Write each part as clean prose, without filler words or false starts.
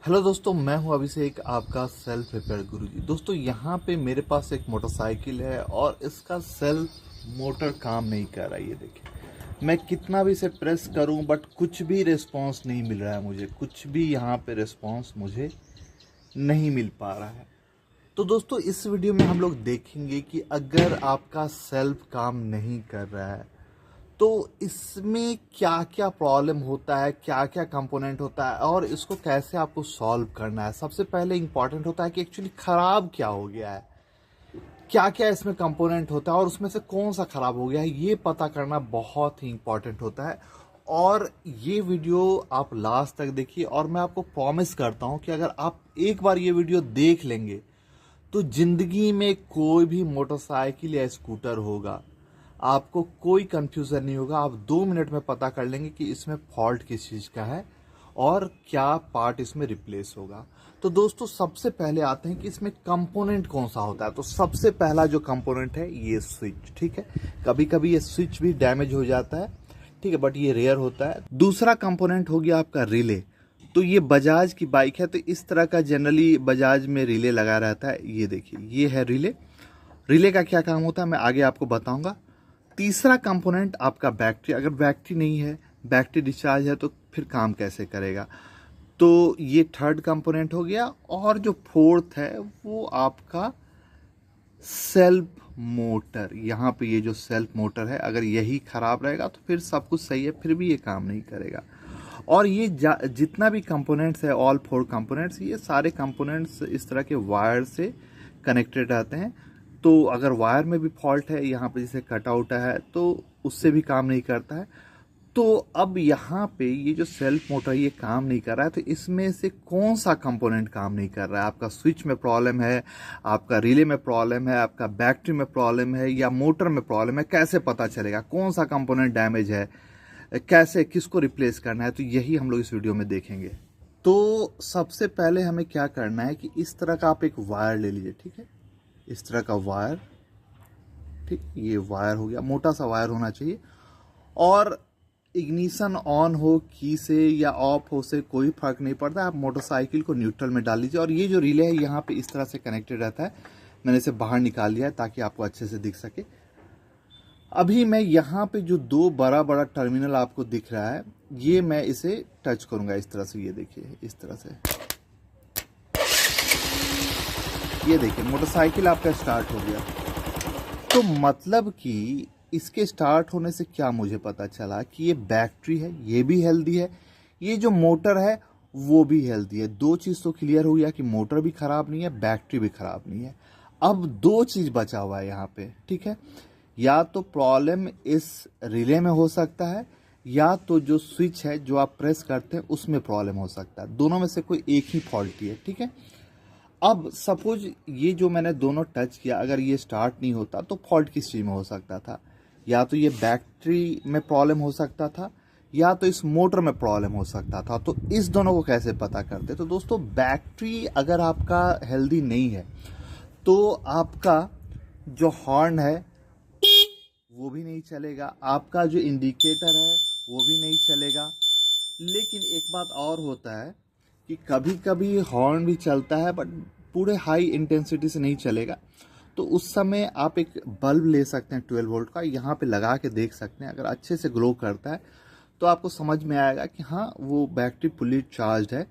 Hello दोस्तों, मैं हूं अभिषेक, आपका सेल्फ रिपेयर गुरुजी। दोस्तों, यहाँ पे मेरे पास एक मोटरसाइकिल है और इसका सेल्फ मोटर काम नहीं कर रहा है। ये देखिए, मैं कितना भी इसे प्रेस करूं बट कुछ भी रिस्पांस नहीं मिल रहा है। मुझे कुछ भी यहाँ पे रिस्पांस मुझे नहीं मिल पा रहा है। तो दोस्तों, इस वीडियो में हम लोग देखेंगे कि अगर आपका सेल्फ काम नहीं कर रहा है तो इसमें क्या क्या प्रॉब्लम होता है, क्या क्या कंपोनेंट होता है और इसको कैसे आपको सॉल्व करना है। सबसे पहले इंपॉर्टेंट होता है कि एक्चुअली ख़राब क्या हो गया है, क्या क्या इसमें कंपोनेंट होता है और उसमें से कौन सा ख़राब हो गया है, ये पता करना बहुत ही इंपॉर्टेंट होता है। और ये वीडियो आप लास्ट तक देखिए और मैं आपको प्रॉमिस करता हूँ कि अगर आप एक बार ये वीडियो देख लेंगे तो ज़िंदगी में कोई भी मोटरसाइकिल या स्कूटर होगा, आपको कोई कंफ्यूजन नहीं होगा। आप 2 मिनट में पता कर लेंगे कि इसमें फॉल्ट किस चीज़ का है और क्या पार्ट इसमें रिप्लेस होगा। तो दोस्तों, सबसे पहले आते हैं कि इसमें कंपोनेंट कौन सा होता है। तो सबसे पहला जो कंपोनेंट है ये स्विच, ठीक है। कभी कभी ये स्विच भी डैमेज हो जाता है, ठीक है, बट ये रेयर होता है। दूसरा कंपोनेंट हो गया आपका रिले। तो ये बजाज की बाइक है तो इस तरह का जनरली बजाज में रिले लगा रहता है। ये देखिए, ये है रिले। रिले का क्या काम होता है मैं आगे आपको बताऊंगा। तीसरा कंपोनेंट आपका बैटरी। अगर बैटरी नहीं है, बैटरी डिस्चार्ज है, तो फिर काम कैसे करेगा। तो ये थर्ड कंपोनेंट हो गया। और जो फोर्थ है वो आपका सेल्फ मोटर। यहाँ पे ये जो सेल्फ मोटर है, अगर यही खराब रहेगा तो फिर सब कुछ सही है, फिर भी ये काम नहीं करेगा। और ये जितना भी कंपोनेंट्स है, ऑल 4 कंपोनेंट्स, ये सारे कंपोनेंट्स इस तरह के वायर से कनेक्टेड रहते हैं। तो अगर वायर में भी फॉल्ट है, यहाँ पे जैसे कटआउट है, तो उससे भी काम नहीं करता है। तो अब यहाँ पे ये जो सेल्फ मोटर ये काम नहीं कर रहा है, तो इसमें से कौन सा कंपोनेंट काम नहीं कर रहा है। आपका स्विच में प्रॉब्लम है, आपका रिले में प्रॉब्लम है, आपका बैटरी में प्रॉब्लम है या मोटर में प्रॉब्लम है, कैसे पता चलेगा कौन सा कंपोनेंट डैमेज है, कैसे किसको रिप्लेस करना है। तो यही हम लोग इस वीडियो में देखेंगे। तो सबसे पहले हमें क्या करना है कि इस तरह का आप एक वायर ले लीजिए, ठीक है। इस तरह का वायर, ठीक, ये वायर हो गया, मोटा सा वायर होना चाहिए। और इग्निशन ऑन हो की से या ऑफ हो से कोई फर्क नहीं पड़ता। आप मोटरसाइकिल को न्यूट्रल में डाल लीजिए और ये जो रिले है यहाँ पे इस तरह से कनेक्टेड रहता है। मैंने इसे बाहर निकाल लिया है ताकि आपको अच्छे से दिख सके। अभी मैं यहाँ पे जो 2 बड़ा बड़ा टर्मिनल आपको दिख रहा है, ये मैं इसे टच करूंगा इस तरह से। ये देखिए, इस तरह से ये देखिए मोटरसाइकिल आपका स्टार्ट हो गया। तो मतलब कि इसके स्टार्ट होने से क्या मुझे पता चला कि ये बैटरी है, ये भी हेल्दी है, ये जो मोटर है वो भी हेल्दी है। 2 चीज़ तो क्लियर हो गया कि मोटर भी खराब नहीं है, बैटरी भी खराब नहीं है। अब 2 चीज़ बचा हुआ है यहाँ पे, ठीक है। या तो प्रॉब्लम इस रिले में हो सकता है या तो जो स्विच है जो आप प्रेस करते हैं उसमें प्रॉब्लम हो सकता है। दोनों में से कोई एक ही फॉल्टी है, ठीक है। अब सपोज ये जो मैंने दोनों टच किया, अगर ये स्टार्ट नहीं होता तो फॉल्ट किस चीज़ में हो सकता था। या तो ये बैटरी में प्रॉब्लम हो सकता था या तो इस मोटर में प्रॉब्लम हो सकता था। तो इस दोनों को कैसे पता करते। तो दोस्तों, बैटरी अगर आपका हेल्दी नहीं है तो आपका जो हॉर्न है वो भी नहीं चलेगा, आपका जो इंडिकेटर है वो भी नहीं चलेगा। लेकिन एक बात और होता है कि कभी कभी हॉर्न भी चलता है बट पूरे हाई इंटेंसिटी से नहीं चलेगा। तो उस समय आप एक बल्ब ले सकते हैं 12 वोल्ट का, यहाँ पे लगा के देख सकते हैं। अगर अच्छे से ग्लो करता है तो आपको समझ में आएगा कि हाँ, वो बैटरी फुली चार्ज है।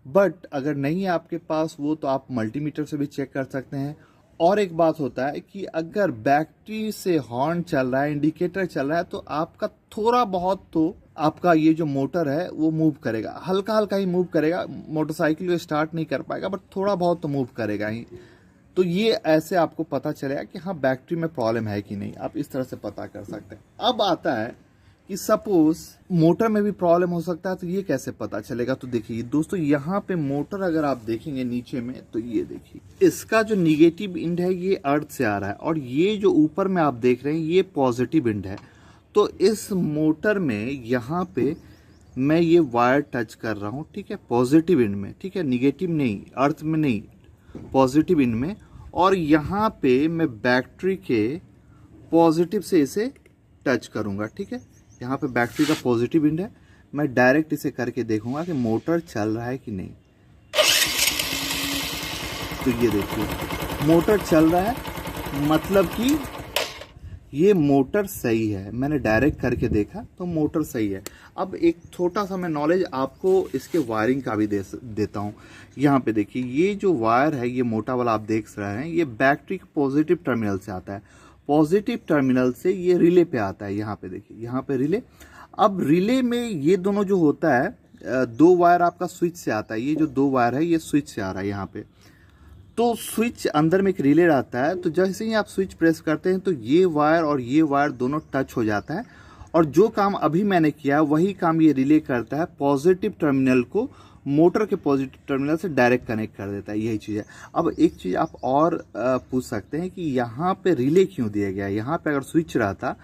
बट अगर नहीं है आपके पास वो, तो आप मल्टीमीटर से भी चेक कर सकते हैं। और एक बात होता है कि अगर बैटरी से हॉर्न चल रहा है, इंडिकेटर चल रहा है, तो आपका थोड़ा बहुत तो आपका ये जो मोटर है वो मूव करेगा, हल्का हल्का ही मूव करेगा। मोटरसाइकिल को स्टार्ट नहीं कर पाएगा बट थोड़ा बहुत तो मूव करेगा ही। तो ये ऐसे आपको पता चलेगा कि हाँ, बैटरी में प्रॉब्लम है कि नहीं। आप इस तरह से पता कर सकते हैं। अब आता है कि सपोज मोटर में भी प्रॉब्लम हो सकता है, तो ये कैसे पता चलेगा। तो देखिए दोस्तों, यहाँ पे मोटर अगर आप देखेंगे नीचे में, तो ये देखिए इसका जो निगेटिव इंड है ये अर्थ से आ रहा है और ये जो ऊपर में आप देख रहे हैं ये पॉजिटिव इंड है। तो इस मोटर में यहाँ पे मैं ये वायर टच कर रहा हूँ, ठीक है, पॉजिटिव इंड में, ठीक है, निगेटिव नहीं, अर्थ में नहीं, पॉजिटिव इंड में। और यहाँ पे मैं बैटरी के पॉजिटिव से इसे टच करूँगा, ठीक है। यहाँ पे बैटरी का पॉजिटिव इंड है, मैं डायरेक्ट इसे करके देखूंगा कि मोटर चल रहा है कि नहीं। तो ये देखिए मोटर चल रहा है, मतलब कि ये मोटर सही है। मैंने डायरेक्ट करके देखा तो मोटर सही है। अब एक छोटा सा मैं नॉलेज आपको इसके वायरिंग का भी देता हूँ। यहाँ पे देखिए ये जो वायर है, ये मोटा वाला आप देख रहे हैं, ये बैटरी के पॉजिटिव टर्मिनल से आता है। पॉजिटिव टर्मिनल से ये रिले पे आता है। यहाँ पे देखिए, यहाँ पे रिले। अब रिले में ये दोनों जो होता है, दो वायर आपका स्विच से आता है। ये जो दो वायर है ये स्विच से आ रहा है यहाँ पे। तो स्विच अंदर में एक रिले आता है, तो जैसे ही आप स्विच प्रेस करते हैं तो ये वायर और ये वायर दोनों टच हो जाता है, और जो काम अभी मैंने किया वही काम ये रिले करता है, पॉजिटिव टर्मिनल को मोटर के पॉजिटिव टर्मिनल से डायरेक्ट कनेक्ट कर देता है। यही चीज़ है। अब एक चीज़ आप और पूछ सकते हैं कि यहाँ पे रिले क्यों दिया गया है। यहाँ पे अगर स्विच रहता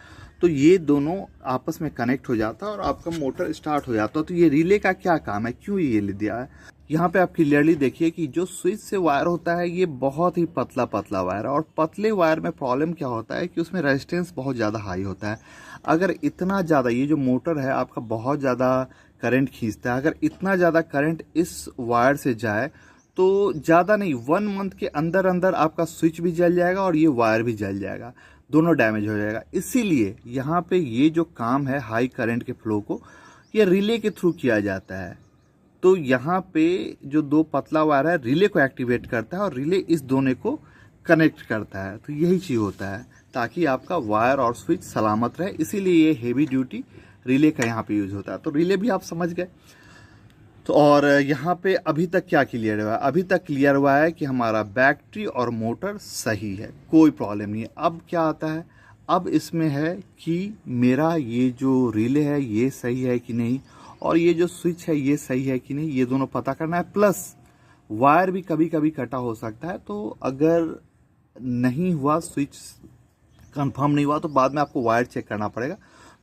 तो ये दोनों आपस में कनेक्ट हो जाता और आपका मोटर स्टार्ट हो जाता। तो ये रिले का क्या काम है, क्यों ये दिया है। यहाँ पे आप क्लियरली देखिए कि जो स्विच से वायर होता है ये बहुत ही पतला पतला वायर है, और पतले वायर में प्रॉब्लम क्या होता है कि उसमें रेजिस्टेंस बहुत ज़्यादा हाई होता है। अगर इतना ज़्यादा, ये जो मोटर है आपका बहुत ज़्यादा करंट खींचता है, अगर इतना ज़्यादा करंट इस वायर से जाए तो ज़्यादा नहीं, 1 मंथ के अंदर अंदर आपका स्विच भी जल जाएगा और ये वायर भी जल जाएगा, दोनों डैमेज हो जाएगा। इसीलिए यहाँ पे ये जो काम है हाई करंट के फ्लो को, ये रिले के थ्रू किया जाता है। तो यहाँ पे जो दो पतला वायर है रिले को एक्टिवेट करता है और रिले इस दोनों को कनेक्ट करता है। तो यही चीज़ होता है, ताकि आपका वायर और स्विच सलामत रहे। इसीलिए ये हेवी ड्यूटी रिले का यहाँ पे यूज होता है। तो रिले भी आप समझ गए। तो और यहाँ पे अभी तक क्या क्लियर हुआ है, अभी तक क्लियर हुआ है कि हमारा बैटरी और मोटर सही है, कोई प्रॉब्लम नहीं है। अब क्या आता है, अब इसमें है कि मेरा ये जो रिले है ये सही है कि नहीं, और ये जो स्विच है ये सही है कि नहीं, ये दोनों पता करना है। प्लस वायर भी कभी कभी कटा हो सकता है, तो अगर नहीं हुआ, स्विच कंफर्म नहीं हुआ, तो बाद में आपको वायर चेक करना पड़ेगा।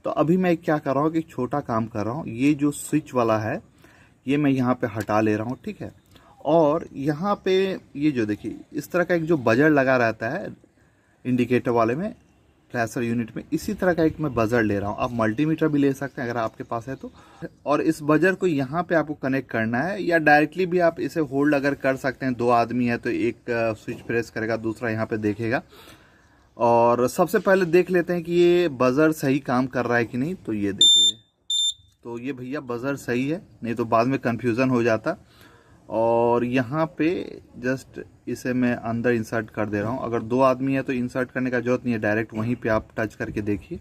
तो अभी मैं क्या कर रहा हूँ कि छोटा काम कर रहा हूँ। ये जो स्विच वाला है ये मैं यहाँ पे हटा ले रहा हूँ, ठीक है। और यहाँ पे ये जो देखिए इस तरह का एक जो बजर लगा रहता है इंडिकेटर वाले में, फ्लैशर यूनिट में, इसी तरह का एक मैं बजर ले रहा हूँ। आप मल्टीमीटर भी ले सकते हैं अगर आपके पास है तो। और इस बजर को यहाँ पे आपको कनेक्ट करना है, या डायरेक्टली भी आप इसे होल्ड अगर कर सकते हैं। 2 आदमी है तो एक स्विच प्रेस करेगा, दूसरा यहाँ पे देखेगा। और सबसे पहले देख लेते हैं कि ये बजर सही काम कर रहा है कि नहीं। तो ये देखिए, तो ये भैया बजर सही है, नहीं तो बाद में कन्फ्यूज़न हो जाता। और यहाँ पे जस्ट इसे मैं अंदर इंसर्ट कर दे रहा हूँ। अगर 2 आदमी है तो इंसर्ट करने का जरूरत नहीं है, डायरेक्ट वहीं पे आप टच करके देखिए,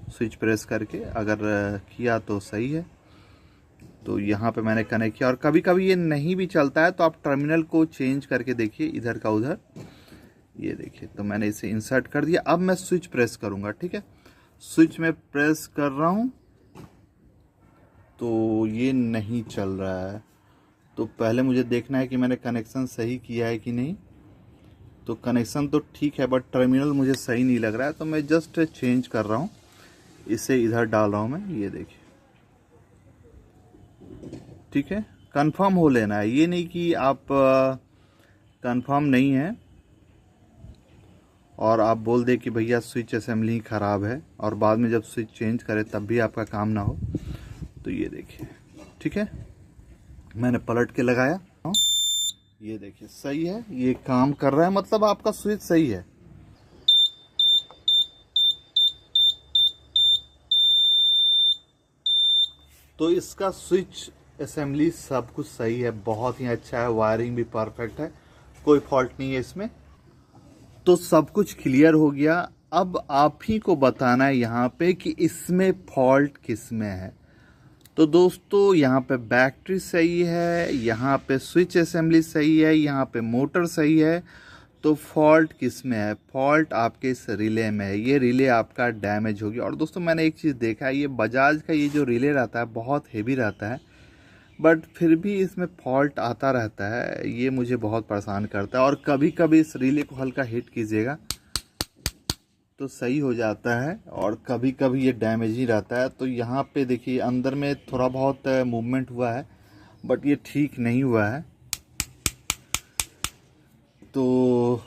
स्विच प्रेस करके अगर किया तो सही है। तो यहाँ पे मैंने कनेक्ट किया। और कभी कभी ये नहीं भी चलता है तो आप टर्मिनल को चेंज करके देखिए, इधर का उधर। ये देखिए, तो मैंने इसे इंसर्ट कर दिया। अब मैं स्विच प्रेस करूँगा, ठीक है। स्विच में प्रेस कर रहा हूँ तो ये नहीं चल रहा है। तो पहले मुझे देखना है कि मैंने कनेक्शन सही किया है कि नहीं। तो कनेक्शन तो ठीक है, बट टर्मिनल मुझे सही नहीं लग रहा है, तो मैं जस्ट चेंज कर रहा हूँ, इसे इधर डाल रहा हूँ मैं। ये देखिए, ठीक है। कंफर्म हो लेना है, ये नहीं कि आप कंफर्म नहीं है और आप बोल दे कि भैया स्विच असेंबली ख़राब है, और बाद में जब स्विच चेंज करें तब भी आपका काम ना हो। तो ये देखिए, ठीक है, मैंने पलट के लगाया, ये देखिए सही है, ये काम कर रहा है, मतलब आपका स्विच सही है। तो इसका स्विच असेंबली सब कुछ सही है, बहुत ही अच्छा है, वायरिंग भी परफेक्ट है, कोई फॉल्ट नहीं है इसमें। तो सब कुछ क्लियर हो गया। अब आप ही को बताना है यहाँ पे कि इसमें फॉल्ट किस में है। तो दोस्तों यहाँ पे बैटरी सही है, यहाँ पे स्विच असेंबली सही है, यहाँ पे मोटर सही है। तो फॉल्ट किस में है? फॉल्ट आपके इस रिले में है। ये रिले आपका डैमेज हो गया। और दोस्तों मैंने एक चीज़ देखा है, ये बजाज का ये जो रिले रहता है बहुत हेवी रहता है, बट फिर भी इसमें फॉल्ट आता रहता है। ये मुझे बहुत परेशान करता है। और कभी कभी इस रिले को हल्का हिट कीजिएगा तो सही हो जाता है, और कभी कभी ये डैमेज ही रहता है। तो यहाँ पे देखिए अंदर में थोड़ा बहुत मूवमेंट हुआ है, बट ये ठीक नहीं हुआ है। तो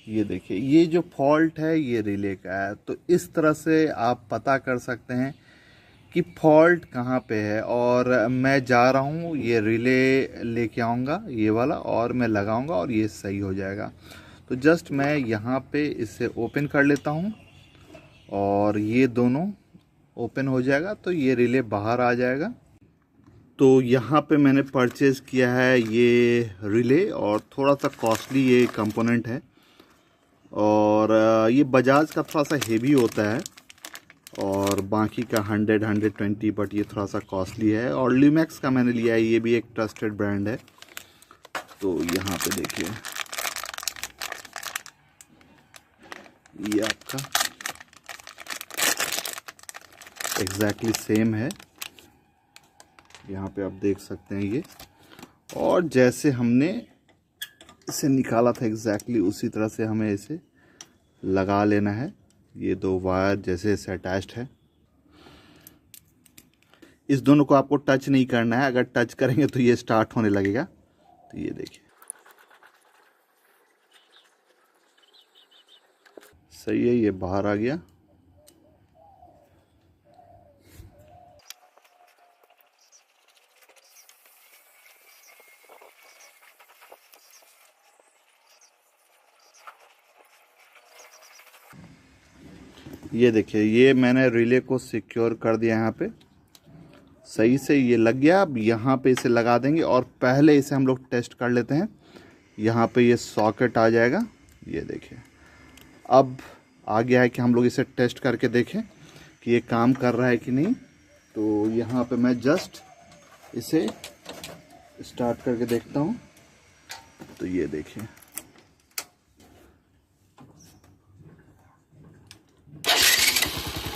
ये देखिए, ये जो फॉल्ट है ये रिले का है। तो इस तरह से आप पता कर सकते हैं कि फॉल्ट कहाँ पे है। और मैं जा रहा हूँ, ये रिले लेके आऊँगा ये वाला, और मैं लगाऊँगा और ये सही हो जाएगा। तो जस्ट मैं यहाँ पे इसे ओपन कर लेता हूँ और ये दोनों ओपन हो जाएगा तो ये रिले बाहर आ जाएगा। तो यहाँ पे मैंने परचेज़ किया है ये रिले, और थोड़ा सा कॉस्टली ये कंपोनेंट है, और ये बजाज का थोड़ा सा हेवी होता है, और बाकी का 100-120, बट ये थोड़ा सा कॉस्टली है। और ल्यूमैक्स का मैंने लिया है, ये भी एक ट्रस्टेड ब्रांड है। तो यहाँ पे देखिए ये आपका एग्जैक्टली सेम है, यहाँ पे आप देख सकते हैं ये। और जैसे हमने इसे निकाला था एग्जैक्टली उसी तरह से हमें इसे लगा लेना है। ये दो वायर जैसे इसे अटैच्ड है, इस दोनों को आपको टच नहीं करना है, अगर टच करेंगे तो ये स्टार्ट होने लगेगा। तो ये देखिए सही है, ये बाहर आ गया। ये देखिए ये मैंने रिले को सिक्योर कर दिया, यहाँ पे सही से ये लग गया। अब यहाँ पे इसे लगा देंगे, और पहले इसे हम लोग टेस्ट कर लेते हैं। यहाँ पे ये सॉकेट आ जाएगा, ये देखिए। अब आ गया है कि हम लोग इसे टेस्ट करके देखें कि ये काम कर रहा है कि नहीं। तो यहाँ पे मैं जस्ट इसे स्टार्ट करके देखता हूँ। तो ये देखिए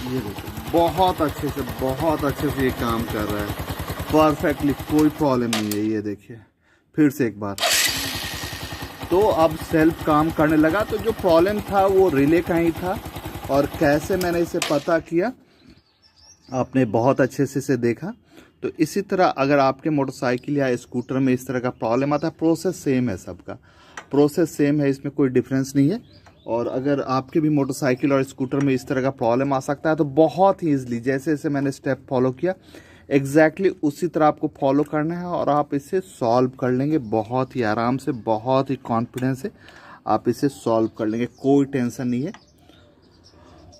ये देखिए बहुत अच्छे से ये काम कर रहा है परफेक्टली, कोई प्रॉब्लम नहीं है। ये देखिए फिर से एक बार, तो अब सेल्फ काम करने लगा। तो जो प्रॉब्लम था वो रिले का ही था, और कैसे मैंने इसे पता किया आपने बहुत अच्छे से इसे देखा। तो इसी तरह अगर आपके मोटरसाइकिल या स्कूटर में इस तरह का प्रॉब्लम आता है, प्रोसेस सेम है, सबका प्रोसेस सेम है, इसमें कोई डिफरेंस नहीं है। और अगर आपके भी मोटरसाइकिल और स्कूटर में इस तरह का प्रॉब्लम आ सकता है, तो बहुत ही ईजिली जैसे जैसे मैंने स्टेप फॉलो किया एग्जैक्टली उसी तरह आपको फॉलो करना है, और आप इसे सॉल्व कर लेंगे बहुत ही आराम से, बहुत ही कॉन्फिडेंस से आप इसे सॉल्व कर लेंगे, कोई टेंशन नहीं है।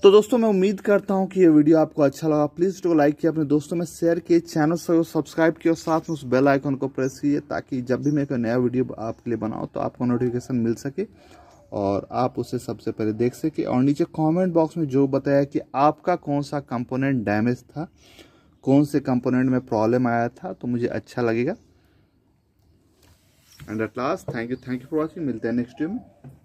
तो दोस्तों मैं उम्मीद करता हूं कि ये वीडियो आपको अच्छा लगा। प्लीज़ वीडियो को लाइक किया, अपने दोस्तों में शेयर किए, चैनल को सब्सक्राइब किया, और साथ में उस बेल आइकन को प्रेस कीजिए, ताकि जब भी मैं कोई नया वीडियो आपके लिए बनाऊं तो आपको नोटिफिकेशन मिल सके और आप उसे सबसे पहले देख सके। और नीचे कमेंट बॉक्स में जो बताया कि आपका कौन सा कंपोनेंट डैमेज था, कौन से कंपोनेंट में प्रॉब्लम आया था, तो मुझे अच्छा लगेगा। And at last thank you for watching. मिलते हैं नेक्स्ट वीडियो में।